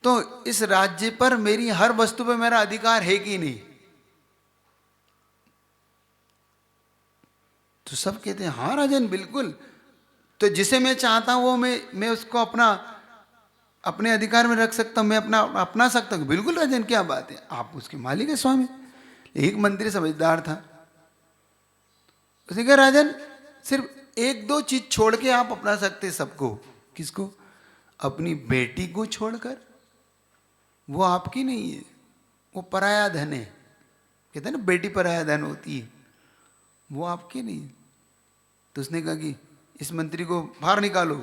तो इस राज्य पर मेरी हर वस्तु पर मेरा अधिकार है कि नहीं? तो सब कहते हैं हाँ राजन बिल्कुल। तो जिसे मैं चाहता हूं वो मैं उसको अपने अधिकार में रख सकता हूं, मैं अपना सकता हूं। बिल्कुल राजन, क्या बात है, आप उसके मालिक है स्वामी। एक मंत्री समझदार था, उसने कहा राजन सिर्फ एक दो चीज छोड़ के आप अपना सकते सबको। किसको? अपनी बेटी को छोड़कर। वो आपकी नहीं है, वो पराया धन है। कहते हैं ना बेटी पराया धन होती है, वो आपकी नहीं है। तो उसने कहा कि इस मंत्री को बाहर निकालो,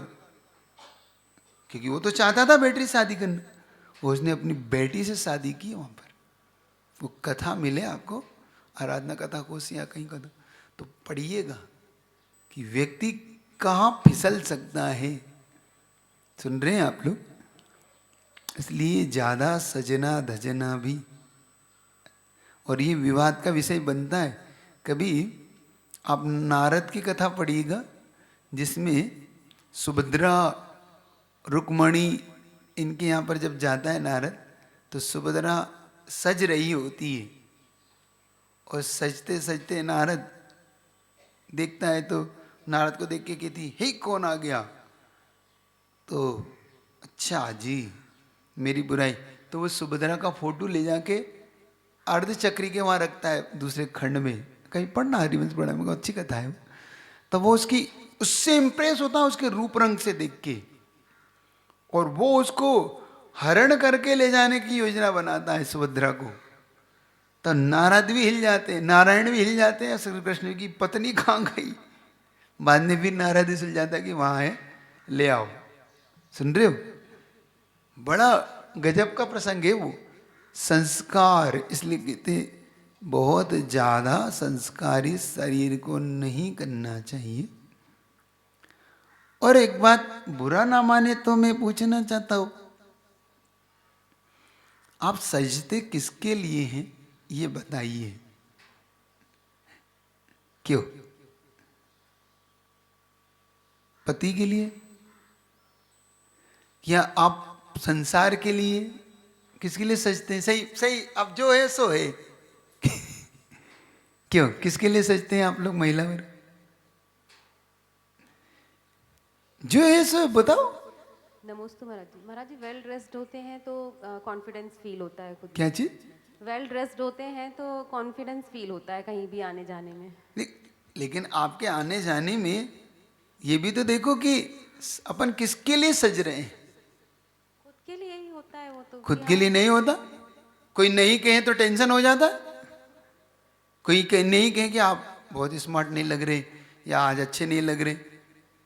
क्योंकि वो तो चाहता था बेटी से शादी करना। वो उसने अपनी बेटी से शादी की वहां पर। वो कथा मिले आपको, आराधना कथा कोश या कहीं कथा, तो पढ़िएगा कि व्यक्ति कहाँ फिसल सकता है। सुन रहे हैं आप लोग? इसलिए ज्यादा सजना धजना भी, और ये विवाद का विषय बनता है। कभी आप नारद की कथा पढ़िएगा जिसमें सुभद्रा रुक्मणी इनके यहाँ पर जब जाता है नारद, तो सुभद्रा सज रही होती है और सजते सजते नारद देखता है तो नारद को देख के कहती हे कौन आ गया? तो अच्छा जी मेरी बुराई। तो वो सुभद्रा का फोटो ले जाके अर्धचक्री के वहां रखता है दूसरे खंड में। कहीं पढ़ना हरिवंश पढ़ा, मेरे को अच्छी कथा है। तो वो उससे इंप्रेस होता है उसके रूप रंग से देख के, और वो उसको हरण करके ले जाने की योजना बनाता है सुभद्रा को। तो नारद भी हिल जाते हैं, नारायण भी हिल जाते हैं, श्री कृष्ण की पत्नी कहाँ गई? बाद में भी नारद ही सुलझाता है कि वहां है, ले आओ। सुन रहे हो? बड़ा गजब का प्रसंग है वो। संस्कार, इसलिए कहते बहुत ज्यादा संस्कारी शरीर को नहीं करना चाहिए। और एक बात बुरा ना माने तो मैं पूछना चाहता हूं, आप सजते किसके लिए हैं ये बताइए। क्यों? पति के लिए या आप संसार के लिए? किसके लिए सजते हैं? सही सही, अब जो है सो है। क्यों, किसके लिए सजते हैं आप लोग महिला वर्ग? जो है सो बताओ। नमस्ते महाराज जी। महाराज जी वेल ड्रेस्ड होते हैं तो कॉन्फिडेंस फील होता है खुद। क्या चीज? वेल ड्रेस्ड होते हैं तो कॉन्फिडेंस फील होता है कहीं भी आने जाने में। लेकिन आपके आने जाने में ये भी तो देखो कि अपन किसके लिए सज रहे हैं? खुद के लिए ही होता है वो तो, खुद के लिए नहीं होता। कोई नहीं कहे तो टेंशन हो जाता है। कोई नहीं कहे कि आप बहुत स्मार्ट नहीं लग रहे या आज अच्छे नहीं लग रहे,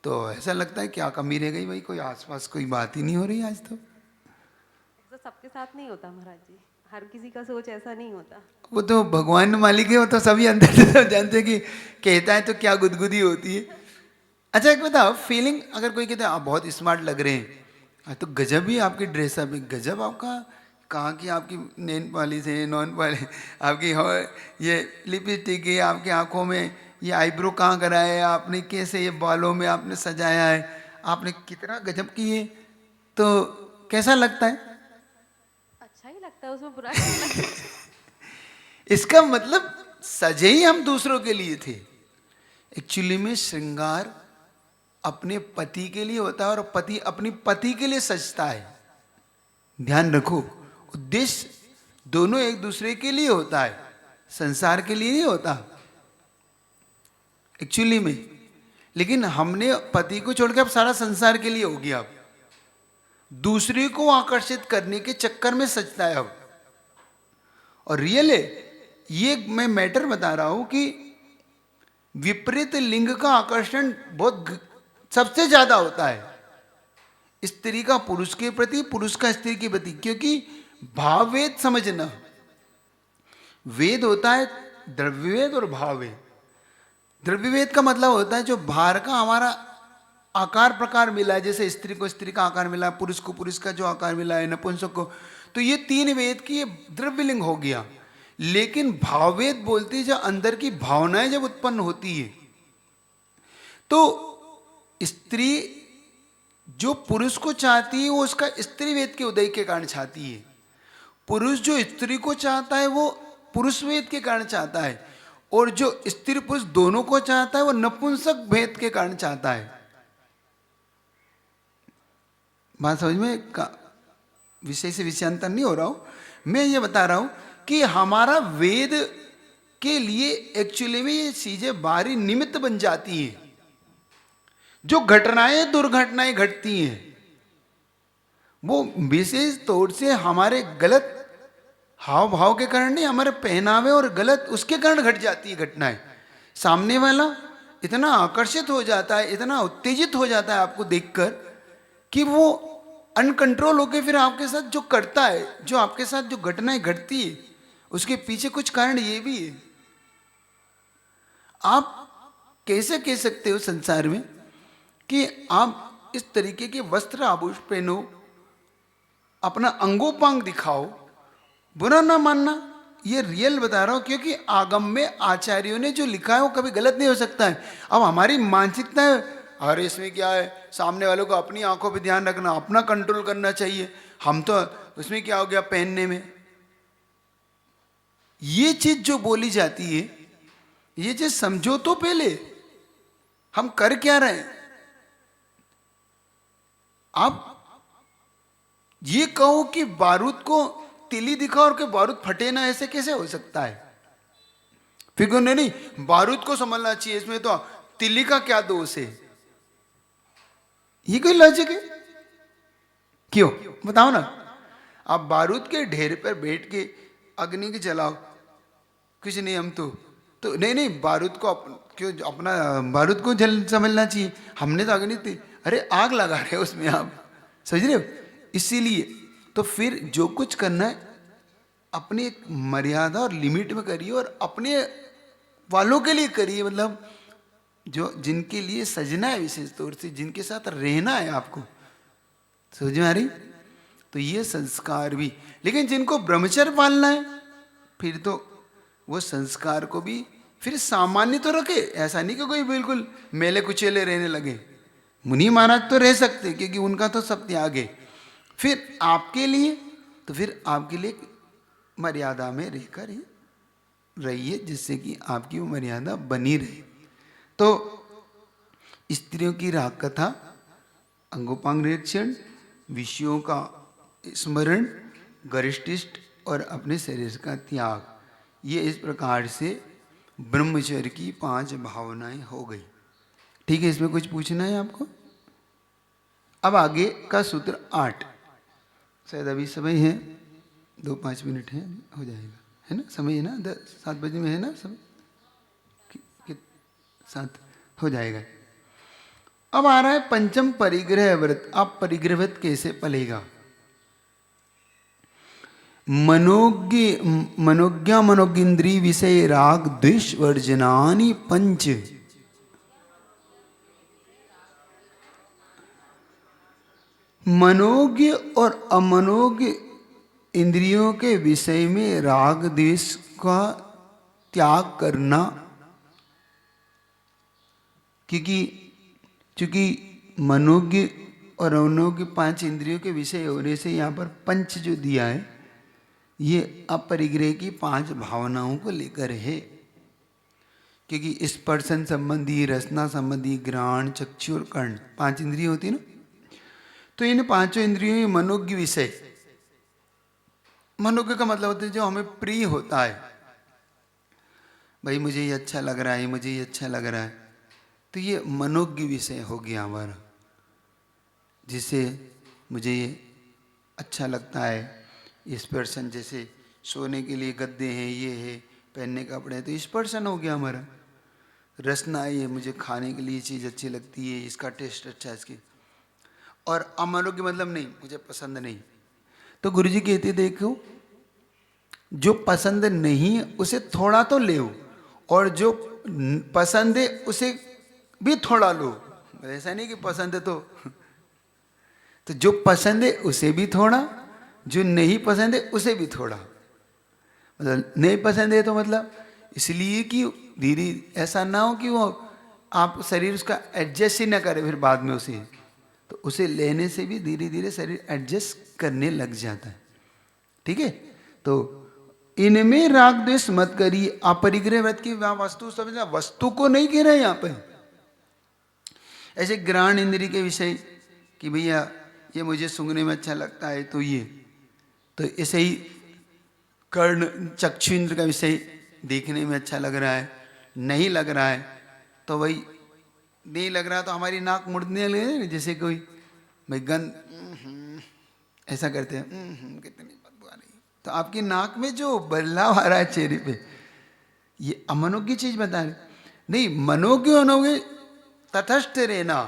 तो ऐसा लगता है क्या कमी रह गई भाई, कोई आसपास कोई बात ही नहीं हो रही आज तो। ऐसा सबके साथ नहीं होता महाराज जी, हर किसी का सोच ऐसा नहीं होता। वो तो भगवान मालिक है, वो तो सभी अंदर से सब जानते हैं कि कहता है तो क्या गुदगुदी होती है। अच्छा एक बताओ, फीलिंग अगर कोई कहता है आप बहुत स्मार्ट लग रहे हैं, तो गजब ही आपकी ड्रेसअप है, गजब आपका, कहाँ की आपकी नेल पॉलिश है, नॉन पॉलिश, आपकी ये लिपस्टिक है, आपकी आंखों में ये आईब्रो कहाँ कराया है आपने, कैसे ये बालों में आपने सजाया है, आपने कितना गजब किए, तो कैसा लगता है? अच्छा ही लगता है, उसमें बुरा नहीं लगता। इसका मतलब सजे ही हम दूसरों के लिए थे। एक्चुअली में श्रृंगार अपने पति के लिए होता है और पति अपनी पति के लिए सजता है। ध्यान रखो, उद्देश्य दोनों एक दूसरे के लिए होता है, संसार के लिए नहीं होता एक्चुअली में। लेकिन हमने पति को छोड़ के अब सारा संसार के लिए हो गया, अब दूसरे को आकर्षित करने के चक्कर में सजता है अब। और रियल है ये, मैं मैटर बता रहा हूं कि विपरीत लिंग का आकर्षण बहुत सबसे ज्यादा होता है, स्त्री का पुरुष के प्रति, पुरुष का स्त्री के प्रति, क्योंकि भाववेद समझना, वेद होता है द्रव्यवेद और भाववेद। द्रव्यवेद का मतलब होता है जो बाहर का हमारा आकार प्रकार मिला है, जैसे स्त्री को स्त्री का आकार मिला, पुरुष को पुरुष का जो आकार मिला है, नपुंसक को, तो ये तीन वेद की ये द्रव्यलिंग हो गया। लेकिन भाववेद बोलती है जो अंदर की भावनाएं जब उत्पन्न होती है, तो स्त्री जो पुरुष को चाहती है वो उसका स्त्री वेद के उदय के कारण चाहती है, पुरुष जो स्त्री को चाहता है वो पुरुष वेद के कारण चाहता है, और जो स्त्री पुरुष दोनों को चाहता है वो नपुंसक भेद के कारण चाहता है। बात समझ में का विषय से विषयांतर नहीं हो रहा हूं, मैं ये बता रहा हूं कि हमारा वेद के लिए एक्चुअली में ये चीजें बाहरी निमित्त बन जाती हैं। जो घटनाएं दुर्घटनाएं घटती हैं वो विशेष तौर से हमारे गलत हाव भाव के कारण नहीं, हमारे पहनावे और गलत उसके कारण घट जाती है घटनाएं। सामने वाला इतना आकर्षित हो जाता है, इतना उत्तेजित हो जाता है आपको देखकर कि वो अनकंट्रोल होकर फिर आपके साथ जो करता है, जो आपके साथ जो घटनाएं घटती है, उसके पीछे कुछ कारण ये भी है। आप कैसे कह सकते हो संसार में कि आप इस तरीके के वस्त्र आभूषण पहनो, अपना अंगोपांग दिखाओ, बुरा ना मानना, ये रियल बता रहा हूं, क्योंकि आगम में आचार्यों ने जो लिखा है वो कभी गलत नहीं हो सकता है। अब हमारी मानसिकता है अरे इसमें क्या है, सामने वालों को अपनी आंखों पे ध्यान रखना, अपना कंट्रोल करना चाहिए, हम तो उसमें क्या हो गया पहनने में। ये चीज जो बोली जाती है, ये चीज समझो तो पहले हम कर क्या रहे हैं। आप ये कहो कि बारूद को तिली दिखा और के बारूद फटे ना, ऐसे कैसे हो सकता है? फिर नहीं नहीं बारूद को समझना चाहिए, इसमें तो तिली का क्या दोष है, ये कोई लॉजिक है? क्यों बताओ ना। आप बारूद के ढेर पर बैठ के अग्नि के जलाओ, कुछ नहीं, हम तो नहीं बारूद को क्यों अपना बारूद को जल समझना चाहिए, हमने तो अग्नि थी, अरे आग लगा रहे हो उसमें, आप समझ रहे हो। इसीलिए तो फिर जो कुछ करना है अपनी एक मर्यादा और लिमिट में करिए, और अपने वालों के लिए करिए, मतलब जो जिनके लिए सजना है, विशेष तौर से जिनके साथ रहना है आपको, समझ में आ रही? तो ये संस्कार भी, लेकिन जिनको ब्रह्मचर्य पालना है फिर तो वो संस्कार को भी फिर सामान्य तो रखे, ऐसा नहीं कि कोई बिल्कुल मेले कुचेले रहने लगे। मुनि महाराज तो रह सकते क्योंकि उनका तो सब त्याग है। फिर आपके लिए तो फिर आपके लिए मर्यादा में रहकर ही रहिए, जिससे कि आपकी वो मर्यादा बनी रहे। तो स्त्रियों की राग कथा, अंगोपांग निरीक्षण, विषयों का स्मरण, गरिष्ठिष्ट और अपने शरीर का त्याग, ये इस प्रकार से ब्रह्मचर्य की 5 भावनाएं हो गई। ठीक है, इसमें कुछ पूछना है आपको? अब आगे का सूत्र 8, शायद अभी समय है 2-5 मिनट है, हो जाएगा, है ना, समय है ना, 7 बजे में है ना समय, 7 हो जाएगा। अब आ रहा है पंचम परिग्रह व्रत। अब परिग्रह व्रत कैसे पलेगा? मनोज्ञा मनोगिंद्री विषय राग द्वेष वर्जनानि पंच। मनोज्ञ और अमनोज्ञ इंद्रियों के विषय में राग द्वेष का त्याग करना, क्योंकि मनोज्ञ और अमनोज्ञ 5 इंद्रियों के विषय होने से यहाँ पर पंच जो दिया है ये अपरिग्रह की 5 भावनाओं को लेकर है। क्योंकि स्पर्शन संबंधी, रसना संबंधी, घ्राण, चक्षु और कर्ण 5 इंद्रिय होती है ना, तो इन 5 इंद्रियों में मनोज्ञ विषय, मनोज्ञ का मतलब होता है जो हमें प्रिय होता है, भाई मुझे ये अच्छा लग रहा है, मुझे ये अच्छा लग रहा है, तो ये मनोज्ञ विषय हो गया हमारा, जिससे मुझे ये अच्छा लगता है। स्पर्शन, जैसे सोने के लिए गद्दे हैं, ये है, पहनने के कपड़े हैं, तो स्पर्शन हो गया हमारा। रसना, ये मुझे खाने के लिए चीज़ अच्छी लगती है, इसका टेस्ट अच्छा है इसकी। और अमनोज्ञ मतलब नहीं, मुझे पसंद नहीं। तो गुरुजी कहते देखो, जो पसंद नहीं है उसे थोड़ा तो ले, और जो पसंद है उसे भी थोड़ा लो। ऐसा नहीं कि पसंद है तो जो पसंद है उसे भी थोड़ा, जो नहीं पसंद है उसे भी थोड़ा। मतलब नहीं पसंद है तो मतलब इसलिए कि धीरे, ऐसा ना हो कि वो आप शरीर उसका एडजस्ट ही ना करे फिर बाद में उसे, तो उसे लेने से भी धीरे धीरे शरीर एडजस्ट करने लग जाता है। ठीक है, तो इनमें राग द्वेष मत करिए। अपरिग्रह व्रत की वस्तु समझना, वस्तु को नहीं कह रहे यहाँ पे। ऐसे घ्राण इंद्रिय के विषय कि भैया ये मुझे सूंघने में अच्छा लगता है, तो ये, तो ऐसे ही कर्ण चक्षु इंद्र का विषय देखने में अच्छा लग रहा है, नहीं लग रहा है तो भाई नहीं लग रहा तो हमारी नाक मुड़ने लगे, जैसे कोई भाई गंद ऐसा करते हैं, कितनी बदबू आ रही, तो आपकी नाक में जो बदलाव आ रहा है चेहरे पे, ये अमनोज्ञ चीज बता रहे। नहीं, मनोज्ञ मनोज्ञ तटस्थ रहना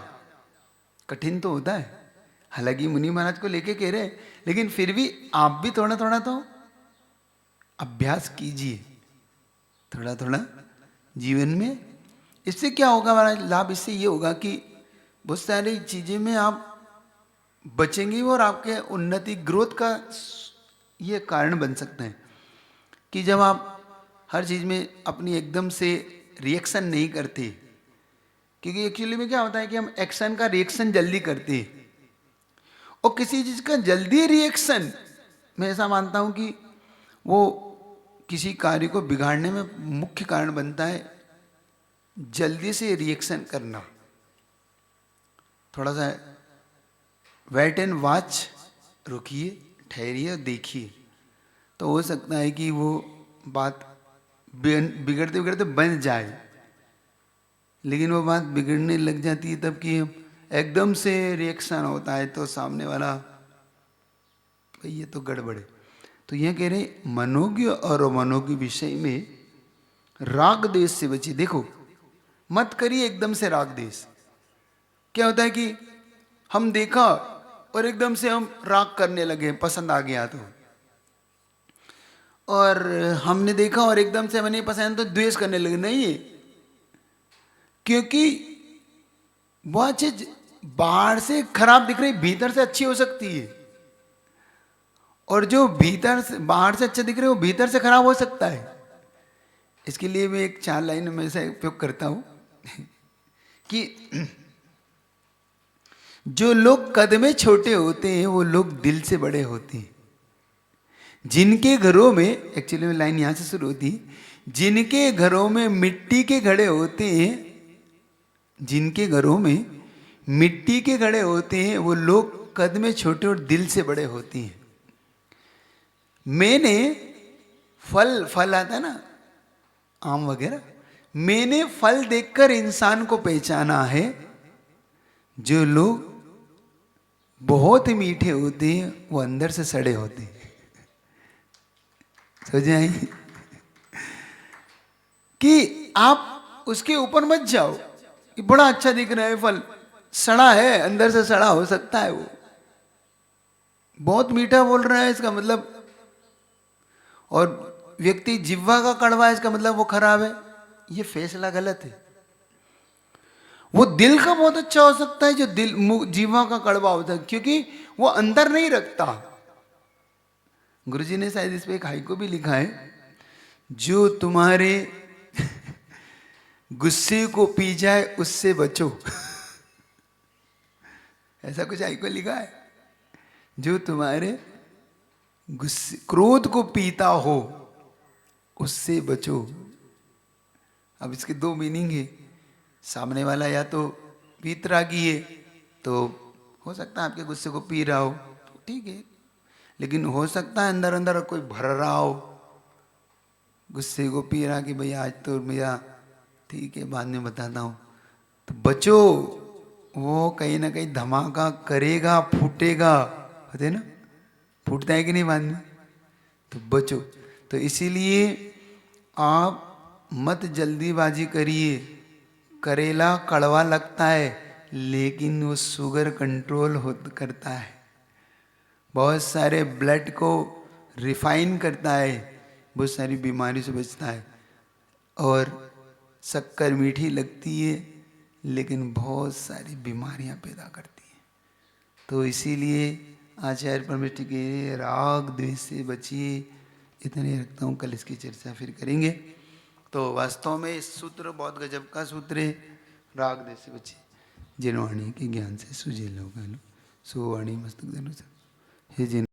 कठिन तो होता है, हालांकि मुनि महाराज को लेके कह रहे हैं, लेकिन फिर भी आप भी थोड़ा थोड़ा तो अभ्यास कीजिए, थोड़ा थोड़ा जीवन में। इससे क्या होगा महाराज लाभ? इससे ये होगा कि बहुत सारी चीजें में आप बचेंगे और आपके उन्नति ग्रोथ का ये कारण बन सकते हैं। कि जब आप हर चीज में अपनी एकदम से रिएक्शन नहीं करते, क्योंकि एक्चुअली में क्या होता है कि हम एक्शन का रिएक्शन जल्दी करते हैं, और किसी चीज का जल्दी रिएक्शन, मैं ऐसा मानता हूं कि वो किसी कार्य को बिगाड़ने में मुख्य कारण बनता है। जल्दी से रिएक्शन करना, थोड़ा सा वेट एंड वॉच, रुकिए, ठहरिए, देखिए, तो हो सकता है कि वो बात बिगड़ते बिगड़ते बन जाए। लेकिन वो बात बिगड़ने लग जाती है तब कि एकदम से रिएक्शन होता है तो सामने वाला भाई ये तो गड़बड़ है। तो यह कह रहे मनोज्ञ और अमनोज्ञ विषय में राग द्वेष से बचिए। देखो, मत करिए एकदम से राग द्वेष। क्या होता है कि हम देखा और एकदम से हम राग करने लगे, पसंद आ गया तो, और हमने देखा और एकदम से हमें नहीं पसंद तो द्वेष करने लगे। नहीं है, क्योंकि वह चीज बाहर से खराब दिख रही, भीतर से अच्छी हो सकती है, और जो भीतर से बाहर से अच्छा दिख रहे वो भीतर से खराब हो सकता है। इसके लिए मैं एक 4 लाइन में से उपयोग करता हूं कि जो लोग कद में छोटे होते हैं वो लोग दिल से बड़े होते हैं। जिनके घरों में, एक्चुअली में लाइन यहां से शुरू होती है, जिनके घरों में मिट्टी के घड़े होते हैं, जिनके घरों में मिट्टी के घड़े होते हैं वो लोग कद में छोटे और दिल से बड़े होते हैं। मैंने फल आता है ना, आम वगैरह, मैंने फल देखकर इंसान को पहचाना है। जो लोग बहुत ही मीठे होते हैं, वो अंदर से सड़े होते हैं। समझ आई? कि आप उसके ऊपर मत जाओ कि बड़ा अच्छा दिख रहा है फल, सड़ा है, अंदर से सड़ा हो सकता है वो। बहुत मीठा बोल रहा है इसका मतलब, और व्यक्ति जिह्वा का कड़वा है इसका मतलब वो खराब है। ये फैसला गलत है। वो दिल का बहुत अच्छा हो सकता है जो दिल जिह्वा का कड़वा होता है, क्योंकि वो अंदर नहीं रखता। गुरुजी ने शायद इस पे एक हाइको भी लिखा है, जो तुम्हारे गुस्से को पी जाए उससे बचो। ऐसा कुछ हाइको लिखा है, जो तुम्हारे गुस्से क्रोध को पीता हो उससे बचो। अब इसके दो मीनिंग है। सामने वाला या तो वीतरागी है, तो हो सकता है आपके गुस्से को पी रहा हो, ठीक है, लेकिन हो सकता है अंदर अंदर कोई भर रहा हो, गुस्से को पी रहा कि भैया आज तो भैया ठीक है बाद में बताता हूँ, तो बचो। वो कहीं ना कहीं धमाका करेगा, फूटेगा, होते ना, फूटता है कि नहीं बाद में, तो बचो। तो इसीलिए आप मत जल्दीबाजी करिए। करेला कड़वा लगता है लेकिन वो शुगर कंट्रोल करता है, बहुत सारे ब्लड को रिफाइन करता है, बहुत सारी बीमारी से बचता है। और शक्कर मीठी लगती है लेकिन बहुत सारी बीमारियां पैदा करती है। तो इसीलिए आचार्य परमेष्ठी के राग द्वेष से बचिए। इतने रखता हूँ, कल इसकी चर्चा फिर करेंगे। तो वास्तव में इस सूत्र बहुत गजब का सूत्र है, राग द्वेष से बचिए। जिन वाणी के ज्ञान से सुजील होगा, सो वाणी मस्तक धनु। हे जिन